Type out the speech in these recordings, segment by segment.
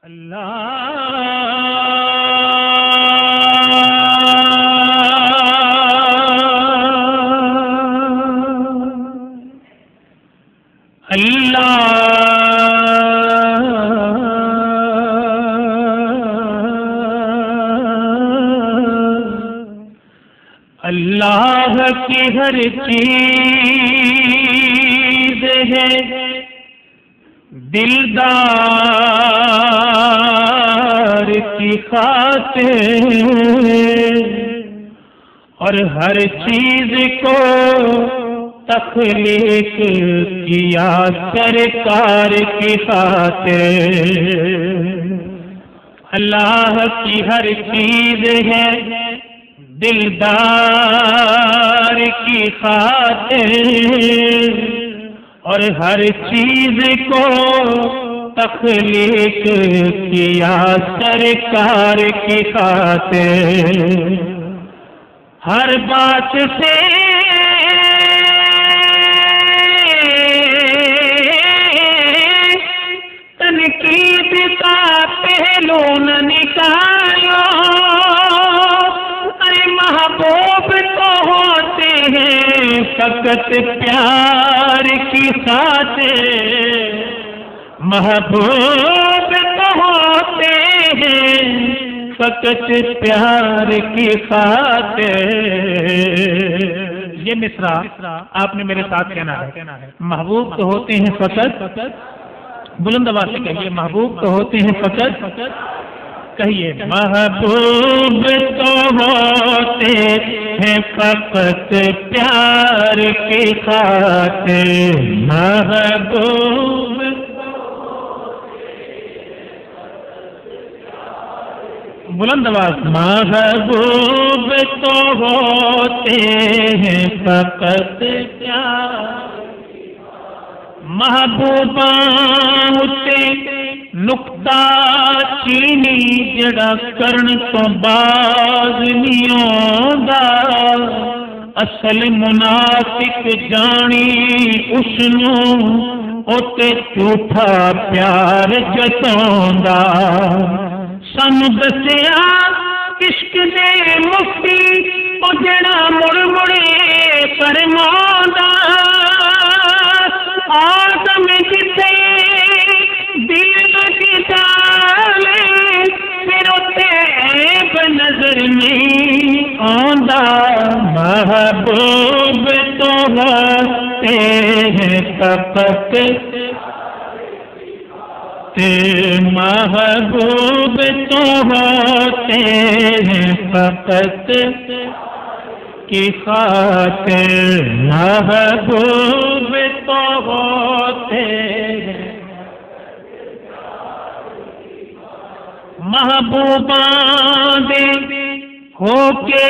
اللہ کی ہر چیز ہے دلدار کی خاطر، اور ہر چیز کو تخلیق کیا سرکار کی خاطر۔ اللہ کی ہر چیز ہے دلدار کی خاطر، اور ہر چیز کو تخلیق کیا سرکار کی خاطر۔ ہر بات سے تنقید کا پہلو نہ نکالو، محبوب تو ہوتے ہیں فقط پیار کی خاطر، محبوب تو ہوتے ہیں فقط پیار کی خاطر۔ یہ مصرع آپ نے میرے ساتھ کہنا ہے، محبوب تو ہوتے ہیں فقط، بلند آواز سے کہیے، محبوب تو ہوتے ہیں فقط، کہیے محبوب تو ہوتے ہیں فقط پیار کی خاطر، محبوب بلند آواز، محبوب تو ہوتے ہیں فقط پیار، محبوباں اتے نقطہ چینی جڑا کرن تو باز نہیں آندا، اصل منافق جانی اسنوں اتے جھوٹا پیار جتاوندا۔ سانو دسیا عشق دے مفتی او جڑا مڑ مڑے فرماوندا، آدم جتے دل کی ڈالے پھر اتے عیب نظر نہیں آندا، محبوب تو ہوتے ہیں فقط، محبوب تو ہوتے ہیں فقط کی خاطر، محبوب تو ہوتے ہیں، محبوباں دے ہو کے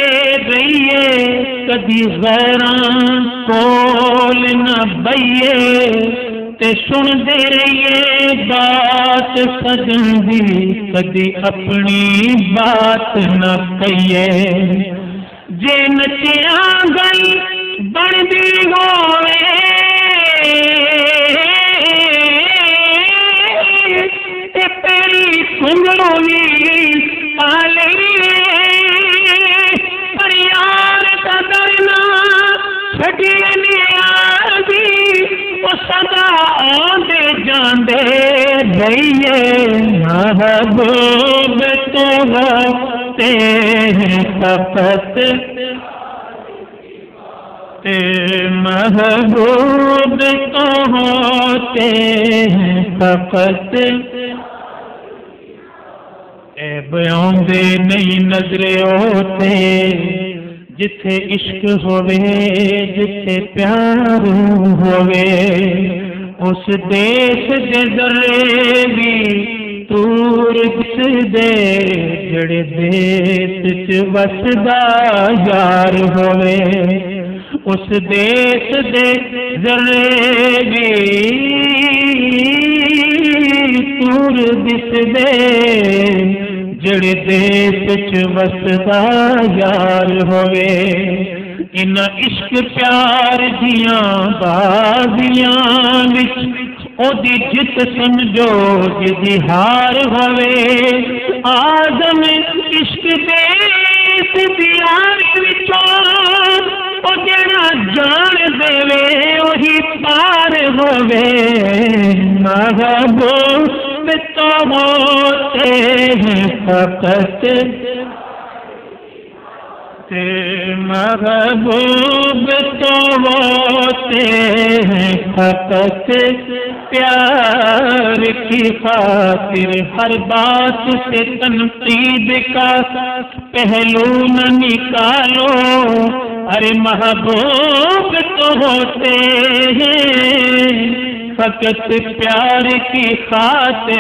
رہیے کدی غیراں کول نہ بئیے، تے سن دے رہیے بات سجن دی کدی اپنی بات نہ کہیے، جے نچیا گل بندی ہوئے تے پہلی سنگلونی پالے، پر یار کا درنا چھڑیے نیازی وہ صدا آندے جاندے رہیے، محبوب تو ہوتے ہیں فقط، محبوب تو ہوتے ہیں فقط، عیب آندے نہیں نظرے ہوتے، جتھے عشق ہوئے جتھے پیار ہوئے، اس دیس دے ذرے بھی تور دس دے، جڑے دیس چ وسدا یار ہوئے، اس دیس دے ذرے بھی تور دس دے، جڑے دیس چ وسدا یار ہوئے، ان عشق پیار دیاں بازیاں وچ دی جت سمجھو جدی ہار ہوئے آدم عشق دے اس دیار وچوں او جڑا جان دے وہی پار ہوئے محبوب تو ہوتے ہیں فقط محبوب تو ہوتے ہیں فقط پیار کی خاطر ہر بات سے تنقید کا پہلو نہ نکالو ارے محبوب تو ہوتے ہیں فقط پیار کی خاطر